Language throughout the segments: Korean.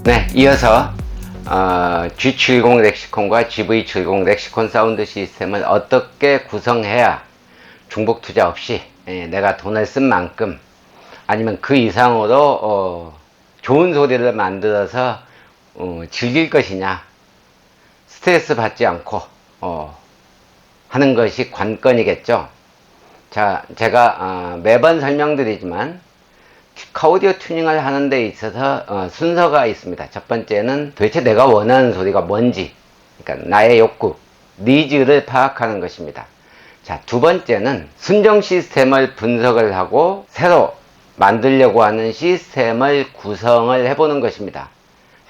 네, 이어서 G70 렉시콘과 GV70 렉시콘 사운드 시스템을 어떻게 구성해야 중복 투자 없이 내가 돈을 쓴 만큼 아니면 그 이상으로 좋은 소리를 만들어서 즐길 것이냐, 스트레스 받지 않고 하는 것이 관건이겠죠. 자, 제가 매번 설명드리지만 오디오 튜닝을 하는 데 있어서 순서가 있습니다. 첫 번째는 도대체 내가 원하는 소리가 뭔지, 그러니까 나의 욕구, 니즈를 파악하는 것입니다. 자, 두 번째는 순정 시스템을 분석을 하고 새로 만들려고 하는 시스템을 구성을 해보는 것입니다.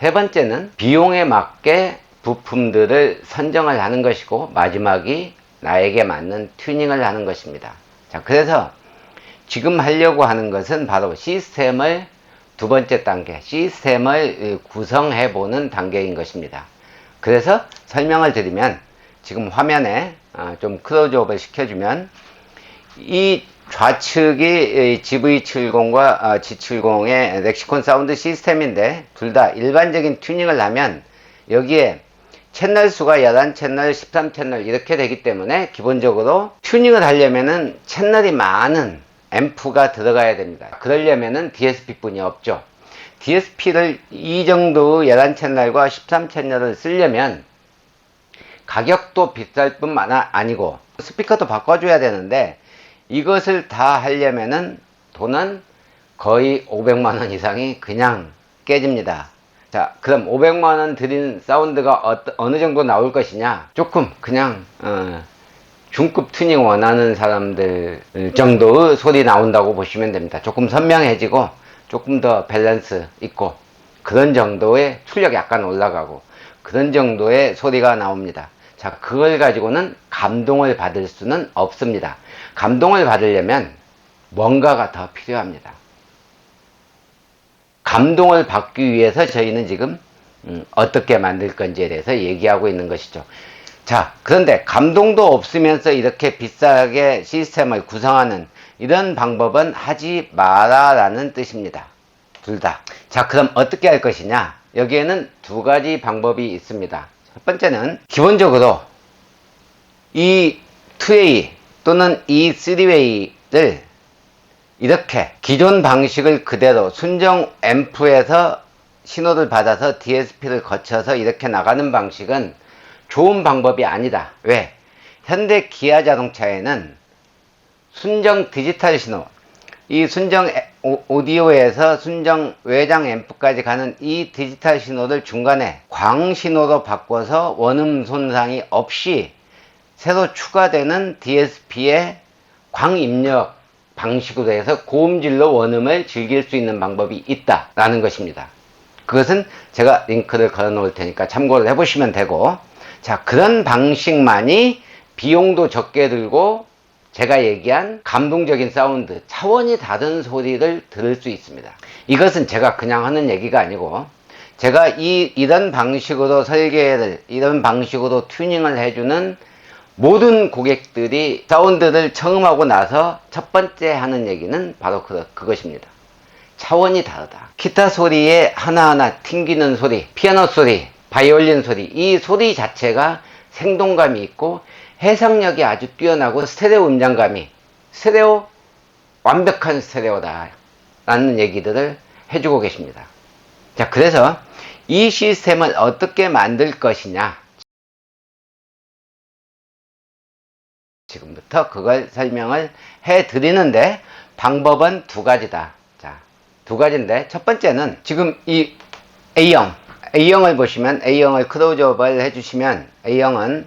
세 번째는 비용에 맞게 부품들을 선정을 하는 것이고, 마지막이 나에게 맞는 튜닝을 하는 것입니다. 자, 그래서 지금 하려고 하는 것은 바로 시스템을 두 번째 단계, 시스템을 구성해 보는 단계인 것입니다. 그래서 설명을 드리면, 지금 화면에 좀 클로즈업을 시켜주면, 이 좌측이 GV70과 G70의 렉시콘 사운드 시스템인데, 둘 다 일반적인 튜닝을 하면 여기에 채널 수가 11채널, 13채널 이렇게 되기 때문에 기본적으로 튜닝을 하려면은 채널이 많은 앰프가 들어가야 됩니다. 그러려면은 DSP 뿐이 없죠. DSP를 이 정도 11채널과 13채널을 쓰려면 가격도 비쌀 뿐만 아니고 스피커도 바꿔줘야 되는데, 이것을 다 하려면은 돈은 거의 500만원 이상이 그냥 깨집니다. 자, 그럼 500만원 들인 사운드가 어느 정도 나올 것이냐? 조금 그냥 중급 튜닝 원하는 사람들 정도의 소리 나온다고 보시면 됩니다. 조금 선명해지고 조금 더 밸런스 있고 그런 정도의 출력이 약간 올라가고 그런 정도의 소리가 나옵니다. 자, 그걸 가지고는 감동을 받을 수는 없습니다. 감동을 받으려면 뭔가가 더 필요합니다. 감동을 받기 위해서 저희는 지금 어떻게 만들 건지에 대해서 얘기하고 있는 것이죠. 자, 그런데 감동도 없으면서 이렇게 비싸게 시스템을 구성하는 이런 방법은 하지 마라 라는 뜻입니다. 둘 다. 자, 그럼 어떻게 할 것이냐? 여기에는 두 가지 방법이 있습니다. 첫 번째는 기본적으로 이 2웨이 또는 이 3웨이를 이렇게 기존 방식을 그대로 순정 앰프에서 신호를 받아서 DSP를 거쳐서 이렇게 나가는 방식은 좋은 방법이 아니다. 왜? 현대 기아 자동차에는 순정 디지털 신호, 이 순정 오디오에서 순정 외장 앰프까지 가는 이 디지털 신호를 중간에 광 신호로 바꿔서 원음 손상이 없이 새로 추가되는 DSP의 광 입력 방식으로 해서 고음질로 원음을 즐길 수 있는 방법이 있다라는 것입니다. 그것은 제가 링크를 걸어 놓을 테니까 참고를 해보시면 되고, 자, 그런 방식만이 비용도 적게 들고 제가 얘기한 감동적인 사운드, 차원이 다른 소리를 들을 수 있습니다. 이것은 제가 그냥 하는 얘기가 아니고, 제가 이런 방식으로 설계를, 이런 방식으로 튜닝을 해주는 모든 고객들이 사운드를 처음하고 나서 첫 번째 하는 얘기는 바로 그것입니다. 차원이 다르다. 기타 소리에 하나하나 튕기는 소리, 피아노 소리, 바이올린 소리, 이 소리 자체가 생동감이 있고 해상력이 아주 뛰어나고 스테레오 음장감이, 완벽한 스테레오다 라는 얘기들을 해주고 계십니다. 자, 그래서 이 시스템을 어떻게 만들 것이냐, 지금부터 그걸 설명을 해 드리는데, 방법은 두 가지다. 자, 두 가지인데, 첫 번째는 지금 이 A형을 보시면, A형을 클로즈업을 해주시면, A형은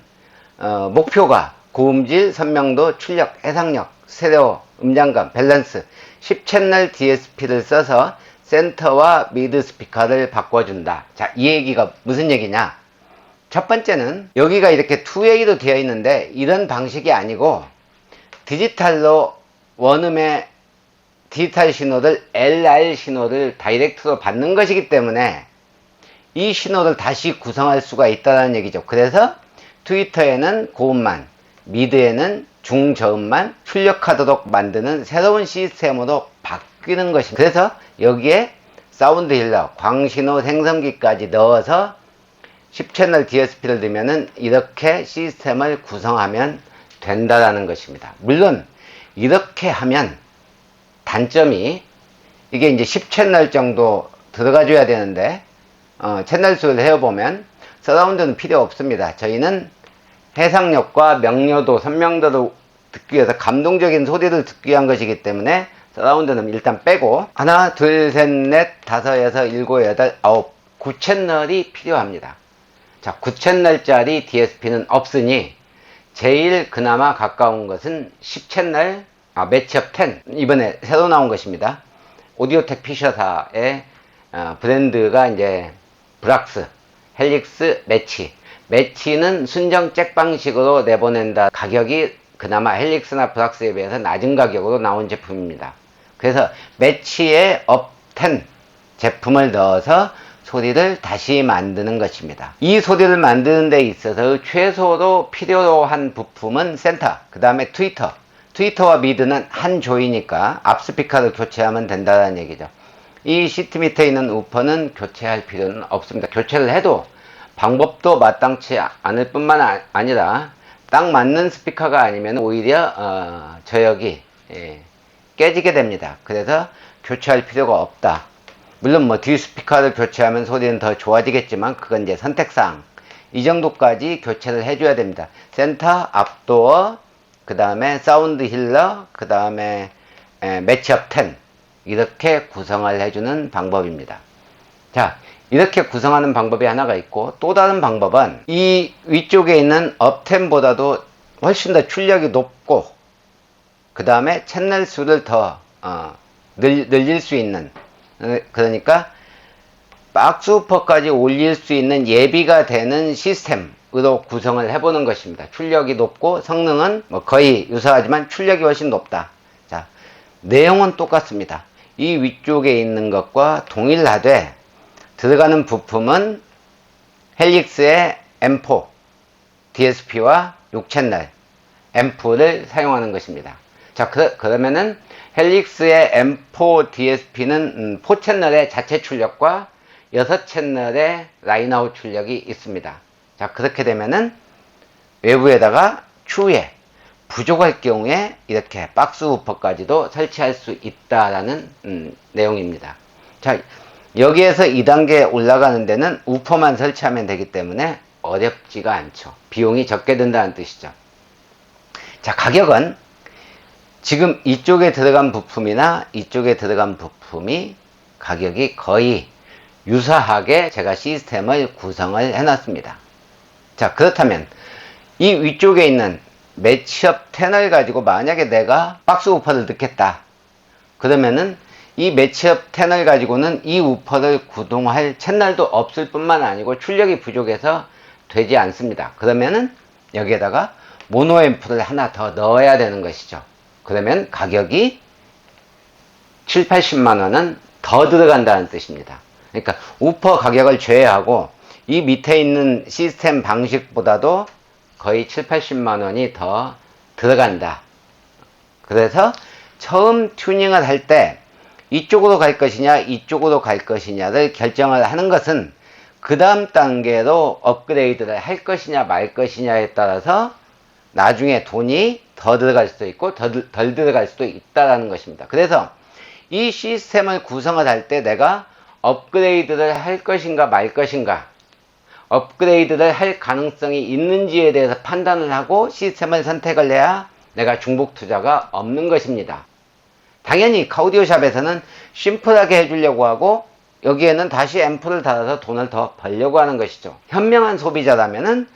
목표가 고음질, 선명도, 출력, 해상력, 스테레오, 음장감, 밸런스, 10채널 DSP를 써서 센터와 미드 스피커를 바꿔준다. 자, 이 얘기가 무슨 얘기냐? 첫 번째는 여기가 이렇게 2웨이로 되어 있는데 이런 방식이 아니고, 디지털로 원음의 디지털 신호를 LR 신호를 다이렉트로 받는 것이기 때문에 이 신호를 다시 구성할 수가 있다는 얘기죠. 그래서 트위터에는 고음만, 미드에는 중저음만 출력하도록 만드는 새로운 시스템으로 바뀌는 것입니다. 그래서 여기에 사운드 힐러, 광신호 생성기까지 넣어서 10채널 DSP를 넣으면은 이렇게 시스템을 구성하면 된다라는 것입니다. 물론 이렇게 하면 단점이 이게 이제 10채널 정도 들어가줘야 되는데 채널 수를 해보면 서라운드는 필요 없습니다. 저희는 해상력과 명료도, 선명도를 듣기 위해서 감동적인 소리를 듣기 위한 것이기 때문에 서라운드는 일단 빼고 하나, 둘, 셋, 넷, 다섯, 여섯, 일곱, 여덟, 아홉, 9채널이 필요합니다. 자, 9채널짜리 DSP는 없으니 제일 그나마 가까운 것은 10채널 매치업 10 이번에 새로 나온 것입니다. 오디오텍 피셔사의 브랜드가 이제 브락스, 헬릭스, 매치는 순정 잭 방식으로 내보낸다. 가격이 그나마 헬릭스나 브락스에 비해서 낮은 가격으로 나온 제품입니다. 그래서 매치의 업 10 제품을 넣어서 소리를 다시 만드는 것입니다. 이 소리를 만드는 데 있어서 최소로 필요로 한 부품은 센터, 그 다음에 트위터와 미드는 한 조이니까 앞 스피커를 교체하면 된다는 얘기죠. 이 시트 밑에 있는 우퍼는 교체할 필요는 없습니다. 교체를 해도 방법도 마땅치 않을 뿐만 아니라 딱 맞는 스피커가 아니면 오히려 저역이 깨지게 됩니다. 그래서 교체할 필요가 없다. 물론 뭐 뒤 스피커를 교체하면 소리는 더 좋아지겠지만 그건 이제 선택사항. 이 정도까지 교체를 해줘야 됩니다. 센터, 앞도어, 그 다음에 사운드 힐러, 그 다음에 매치업 10 이렇게 구성을 해주는 방법입니다. 자, 이렇게 구성하는 방법이 하나가 있고 또 다른 방법은 이 위쪽에 있는 업 10보다도 훨씬 더 출력이 높고 그 다음에 채널 수를 더 늘릴 수 있는, 그러니까 박스우퍼까지 올릴 수 있는 예비가 되는 시스템으로 구성을 해보는 것입니다. 출력이 높고 성능은 뭐 거의 유사하지만 출력이 훨씬 높다. 자, 내용은 똑같습니다. 이 위쪽에 있는 것과 동일하되 들어가는 부품은 헬릭스의 M4 DSP와 6채널 앰프를 사용하는 것입니다. 자, 그러면은 헬릭스의 M4 DSP는 4채널의 자체 출력과 6채널의 라인아웃 출력이 있습니다. 자, 그렇게 되면은 외부에다가 추후에 부족할 경우에 이렇게 박스 우퍼까지도 설치할 수 있다라는 내용입니다. 자, 여기에서 2단계 올라가는 데는 우퍼만 설치하면 되기 때문에 어렵지가 않죠. 비용이 적게 든다는 뜻이죠. 자, 가격은 지금 이쪽에 들어간 부품이나 이쪽에 들어간 부품이 가격이 거의 유사하게 제가 시스템을 구성을 해놨습니다. 자, 그렇다면 이 위쪽에 있는 매치업 10을 가지고 만약에 내가 박스 우퍼를 넣겠다. 그러면은 이 매치업 10을 가지고는 이 우퍼를 구동할 채널도 없을 뿐만 아니고 출력이 부족해서 되지 않습니다. 그러면은 여기에다가 모노 앰프를 하나 더 넣어야 되는 것이죠. 그러면 가격이 7, 80만원은 더 들어간다는 뜻입니다. 그러니까 우퍼 가격을 제외하고 이 밑에 있는 시스템 방식보다도 거의 7, 80만원이 더 들어간다. 그래서 처음 튜닝을 할 때 이쪽으로 갈 것이냐 이쪽으로 갈 것이냐를 결정을 하는 것은 그 다음 단계로 업그레이드를 할 것이냐 말 것이냐에 따라서 나중에 돈이 더 들어갈 수도 있고 덜 들어갈 수도 있다는 것입니다. 그래서 이 시스템을 구성을 할 때 내가 업그레이드를 할 것인가 말 것인가, 업그레이드를 할 가능성이 있는지에 대해서 판단을 하고 시스템을 선택을 해야 내가 중복 투자가 없는 것입니다. 당연히 카우디오샵에서는 심플하게 해주려고 하고 여기에는 다시 앰프를 달아서 돈을 더 벌려고 하는 것이죠. 현명한 소비자라면은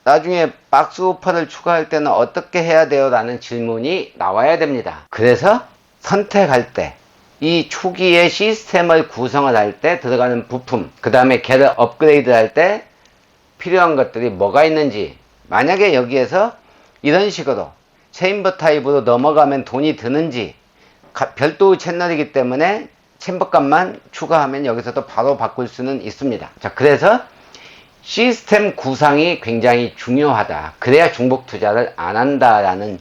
나중에 박스 우퍼를 추가할 때는 어떻게 해야 돼요? 라는 질문이 나와야 됩니다. 그래서 선택할 때, 이 초기에 시스템을 구성을 할 때 들어가는 부품, 그 다음에 걔를 업그레이드 할 때 필요한 것들이 뭐가 있는지, 만약에 여기에서 이런 식으로 체인버 타입으로 넘어가면 돈이 드는지, 별도의 채널이기 때문에 챔버값만 추가하면 여기서도 바로 바꿀 수는 있습니다. 자, 그래서 시스템 구상이 굉장히 중요하다. 그래야 중복 투자를 안 한다라는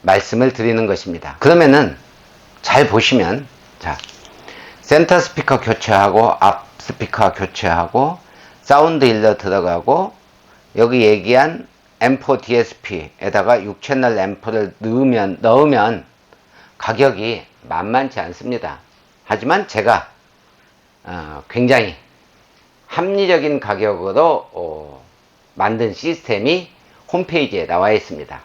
말씀을 드리는 것입니다. 그러면은 잘 보시면, 자, 센터 스피커 교체하고 앞 스피커 교체하고 사운드 힐러 들어가고 여기 얘기한 M4 DSP에다가 6채널 앰프를 넣으면 가격이 만만치 않습니다. 하지만 제가 굉장히 합리적인 가격으로 만든 시스템이 홈페이지에 나와 있습니다.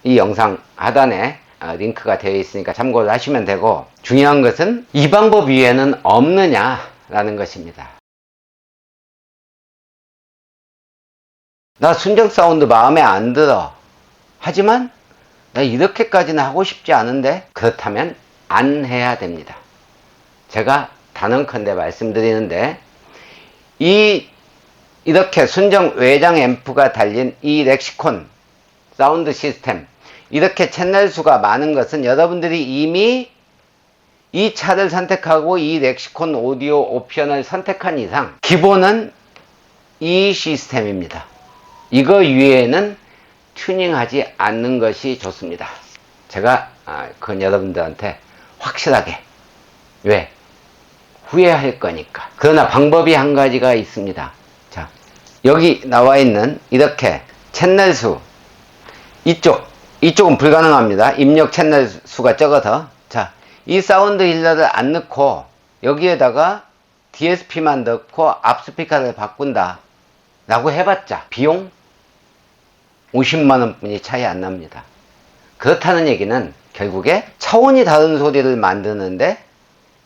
이 영상 하단에 링크가 되어 있으니까 참고를 하시면 되고, 중요한 것은 이 방법 위에는 없느냐라는 것입니다. 나 순정 사운드 마음에 안 들어. 하지만 나 이렇게까지는 하고 싶지 않은데, 그렇다면 안 해야 됩니다. 제가 단언컨대 말씀드리는데, 이렇게 순정 외장 앰프가 달린 이 렉시콘 사운드 시스템, 이렇게 채널 수가 많은 것은 여러분들이 이미 이 차를 선택하고 이 렉시콘 오디오 옵션을 선택한 이상 기본은 이 시스템입니다. 이거 위에는 튜닝하지 않는 것이 좋습니다. 제가 그건 여러분들한테 확실하게, 왜? 후회할 거니까. 그러나 방법이 한 가지가 있습니다. 자, 여기 나와 있는 이렇게 채널 수, 이쪽은 불가능합니다. 입력 채널 수가 적어서. 자, 이 사운드 힐러를 안 넣고 여기에다가 DSP만 넣고 앞 스피커를 바꾼다 라고 해봤자 비용 50만원 뿐이 차이 안 납니다. 그렇다는 얘기는 결국에 차원이 다른 소리를 만드는데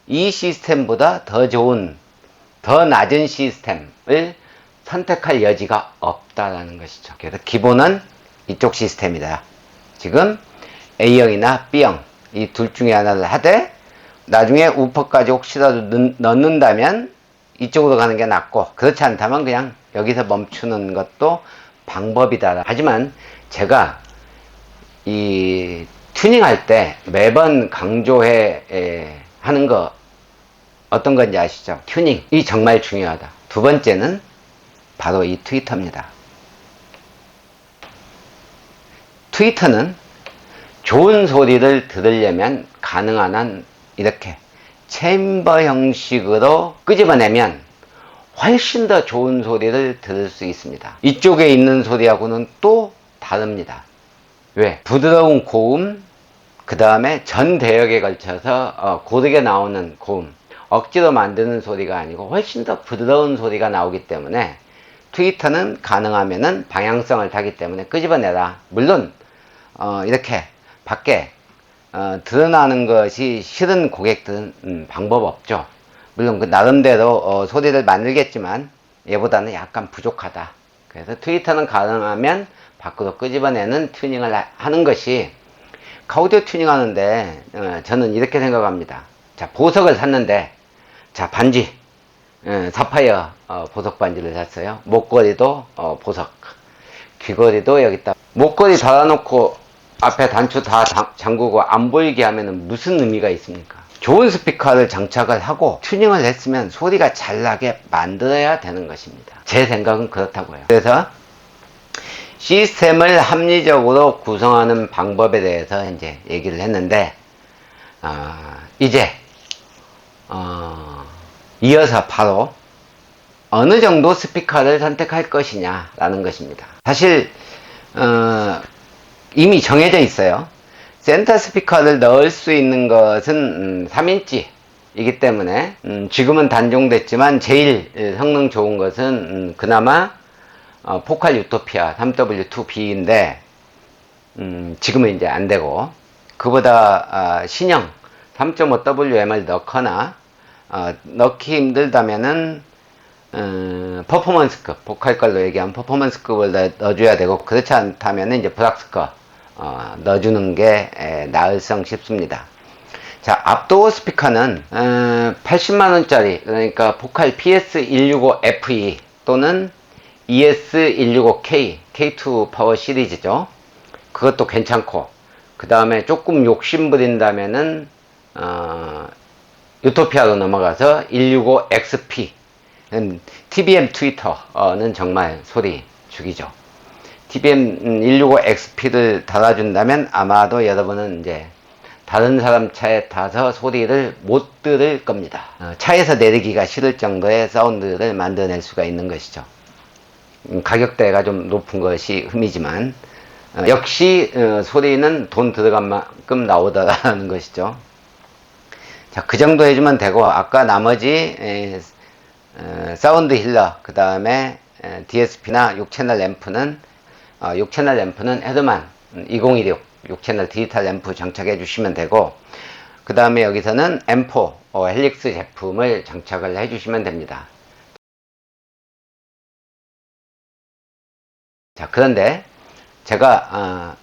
이 시스템보다 더 좋은, 더 낮은 시스템을 선택할 여지가 없다라는 것이죠. 그래서 기본은 이쪽 시스템이다. 지금 A형이나 B형 이 둘 중에 하나를 하되, 나중에 우퍼까지 혹시라도 넣는다면 이쪽으로 가는 게 낫고, 그렇지 않다면 그냥 여기서 멈추는 것도 방법이다. 하지만 제가 이 튜닝할 때 매번 강조해 하는 거 어떤 건지 아시죠? 튜닝이 정말 중요하다. 두 번째는 바로 이 트위터입니다. 트위터는 좋은 소리를 들으려면 가능한 한 이렇게 챔버 형식으로 끄집어내면 훨씬 더 좋은 소리를 들을 수 있습니다. 이쪽에 있는 소리하고는 또 다릅니다. 왜? 부드러운 고음, 그 다음에 전 대역에 걸쳐서 고르게 나오는 고음, 억지로 만드는 소리가 아니고 훨씬 더 부드러운 소리가 나오기 때문에 트위터는 가능하면은 방향성을 타기 때문에 끄집어내라. 물론 이렇게 밖에 드러나는 것이 싫은 고객들은 방법 없죠. 물론 그 나름대로 소리를 만들겠지만 얘보다는 약간 부족하다. 그래서 트위터는 가능하면 밖으로 끄집어내는 튜닝을 하는 것이, 가우디오 튜닝 하는데 저는 이렇게 생각합니다. 자, 보석을 샀는데, 자, 반지 사파이어 보석 반지를 샀어요. 목걸이도 보석, 귀걸이도 여기다 목걸이 달아놓고 앞에 단추 다 잠그고 안 보이게 하면 무슨 의미가 있습니까? 좋은 스피커를 장착을 하고 튜닝을 했으면 소리가 잘 나게 만들어야 되는 것입니다. 제 생각은 그렇다고요. 그래서 시스템을 합리적으로 구성하는 방법에 대해서 이제 얘기를 했는데, 이제 이어서 바로 어느 정도 스피커를 선택할 것이냐라는 것입니다. 사실 이미 정해져 있어요. 센터 스피커를 넣을 수 있는 것은 3인치 이기 때문에 지금은 단종됐지만 제일 성능 좋은 것은 그나마 포칼 유토피아 3W2B인데 지금은 이제 안 되고, 그보다 신형 3.5WM을 넣거나 넣기 힘들다면은 퍼포먼스급, 보컬 걸로 얘기하면 퍼포먼스급을 넣어줘야 되고, 그렇지 않다면 이제 브락스커 넣어주는 게 나을성 싶습니다. 자, 앞도어 스피커는 80만원짜리, 그러니까 보컬 PS165FE 또는 ES165K, K2 파워 시리즈죠. 그것도 괜찮고, 그 다음에 조금 욕심 부린다면은 유토피아로 넘어가서 165XP, TBM 트위터는 정말 소리 죽이죠. TBM 165XP를 달아준다면 아마도 여러분은 이제 다른 사람 차에 타서 소리를 못 들을 겁니다. 차에서 내리기가 싫을 정도의 사운드를 만들어낼 수가 있는 것이죠. 가격대가 좀 높은 것이 흠이지만 역시 소리는 돈 들어간 만큼 나오더라는 것이죠. 자, 그 정도 해주면 되고, 아까 나머지 사운드 힐러, 그 다음에 DSP나 6채널 램프는 6채널 램프는 헤드만 2016 6채널 디지털 램프 장착해 주시면 되고, 그 다음에 여기서는 M4 헬릭스 제품을 장착을 해 주시면 됩니다. 자, 그런데 제가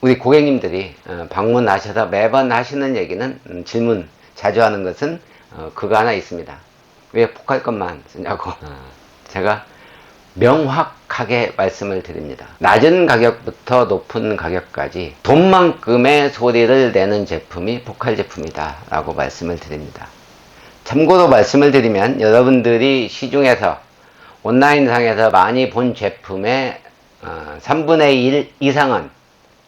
우리 고객님들이 방문하셔서 매번 하시는 얘기는, 질문 자주 하는 것은 그거 하나 있습니다. 왜 포칼 것만 쓰냐고. 제가 명확하게 말씀을 드립니다. 낮은 가격부터 높은 가격까지 돈만큼의 소리를 내는 제품이 포칼 제품이다 라고 말씀을 드립니다. 참고로 말씀을 드리면, 여러분들이 시중에서 온라인상에서 많이 본 제품의 3분의 1 이상은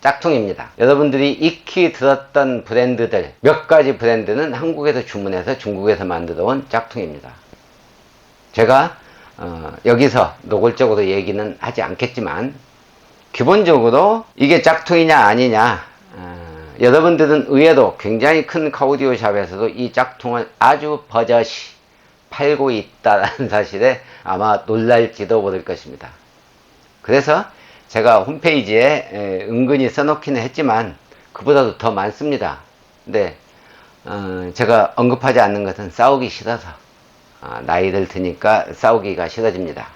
짝퉁입니다. 여러분들이 익히 들었던 브랜드들, 몇 가지 브랜드는 한국에서 주문해서 중국에서 만들어 온 짝퉁입니다. 제가 여기서 노골적으로 얘기는 하지 않겠지만, 기본적으로 이게 짝퉁이냐 아니냐, 여러분들은 의외로 굉장히 큰 카우디오 샵에서도 이 짝퉁을 아주 버젓이 팔고 있다는 사실에 아마 놀랄지도 모를 것입니다. 그래서 제가 홈페이지에 은근히 써놓기는 했지만 그보다도 더 많습니다. 근데 제가 언급하지 않는 것은 싸우기 싫어서, 나이를 드니까 싸우기가 싫어집니다.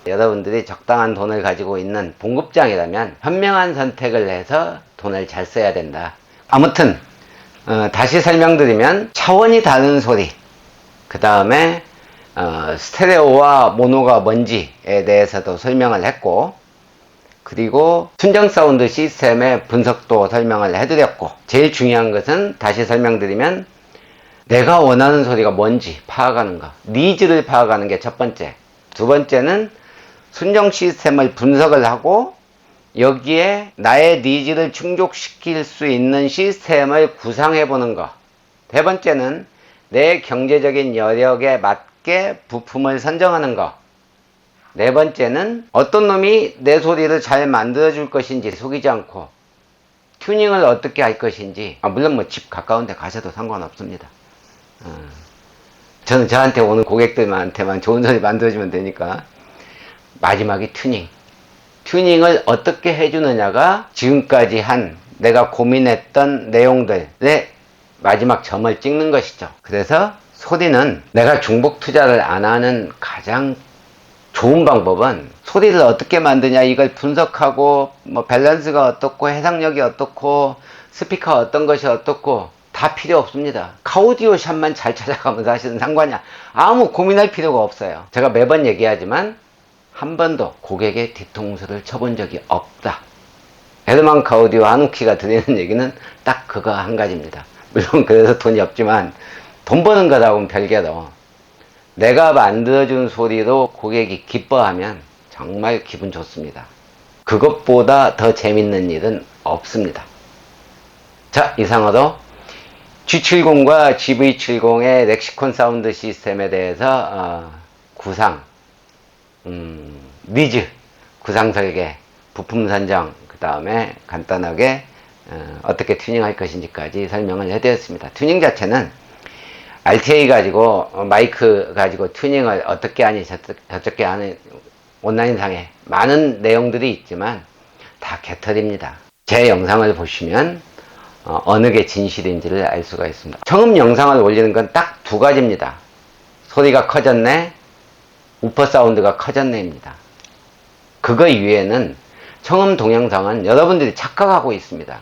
여러분들이 적당한 돈을 가지고 있는 봉급장이라면 현명한 선택을 해서 돈을 잘 써야 된다. 아무튼 다시 설명드리면, 차원이 다른 소리, 그 다음에 스테레오와 모노가 뭔지에 대해서도 설명을 했고, 그리고 순정 사운드 시스템의 분석도 설명을 해드렸고, 제일 중요한 것은 다시 설명드리면, 내가 원하는 소리가 뭔지 파악하는 거, 니즈를 파악하는 게 첫 번째. 두 번째는 순정 시스템을 분석을 하고 여기에 나의 니즈를 충족시킬 수 있는 시스템을 구상해 보는 거. 세 번째는 내 경제적인 여력에 맞게 부품을 선정하는 거. 네 번째는 어떤 놈이 내 소리를 잘 만들어 줄 것인지 속이지 않고 튜닝을 어떻게 할 것인지, 물론 뭐 집 가까운 데 가셔도 상관없습니다. 저는 저한테 오는 고객들한테만 좋은 소리 만들어주면 되니까. 마지막이 튜닝을 어떻게 해주느냐가 지금까지 한 내가 고민했던 내용들의 마지막 점을 찍는 것이죠. 그래서 소리는 내가 중복 투자를 안 하는 가장 좋은 방법은, 소리를 어떻게 만드냐 이걸 분석하고 뭐 밸런스가 어떻고 해상력이 어떻고 스피커 어떤 것이 어떻고 다 필요 없습니다. 카우디오 샵만 잘 찾아가면 사실은 상관이 아무 고민할 필요가 없어요. 제가 매번 얘기하지만 한 번도 고객의 뒤통수를 쳐본 적이 없다. 헤드만 카우디오 한우키가 드리는 얘기는 딱 그거 한 가지입니다. 물론 그래서 돈이 없지만, 돈 버는 거라고는 별개로 내가 만들어준 소리로 고객이 기뻐하면 정말 기분 좋습니다. 그것보다 더 재밌는 일은 없습니다. 자, 이상으로 G70과 GV70의 렉시콘 사운드 시스템에 대해서 구상, 니즈, 구상 설계, 부품 선정, 그 다음에 간단하게 어떻게 튜닝할 것인지까지 설명을 해드렸습니다. 튜닝 자체는 RTA 가지고, 마이크 가지고 튜닝을 어떻게 하니 저렇게 하는 온라인상에 많은 내용들이 있지만 다 개털입니다. 제 영상을 보시면 어느 게 진실인지를 알 수가 있습니다. 처음 영상을 올리는 건 딱 두 가지입니다. 소리가 커졌네, 우퍼 사운드가 커졌네입니다. 그거 이외에는 청음 동영상은 여러분들이 착각하고 있습니다.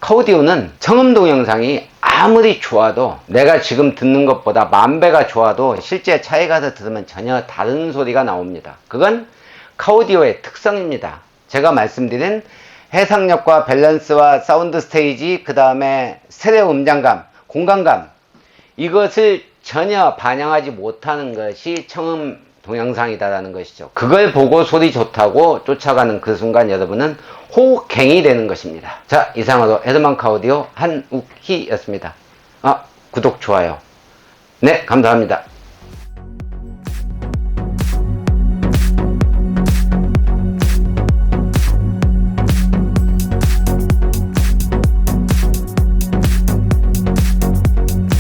카우디오는 청음 동영상이 아무리 좋아도, 내가 지금 듣는 것보다 10,000배가 좋아도 실제 차에 가서 들으면 전혀 다른 소리가 나옵니다. 그건 카우디오의 특성입니다. 제가 말씀드린 해상력과 밸런스와 사운드 스테이지, 그 다음에 스테레오 음장감, 공간감, 이것을 전혀 반영하지 못하는 것이 청음 동영상이다라는 것이죠. 그걸 보고 소리 좋다고 쫓아가는 그 순간 여러분은 호갱이 되는 것입니다. 자, 이상으로 헤드만카 오디오 한욱희였습니다. 구독, 좋아요. 네, 감사합니다.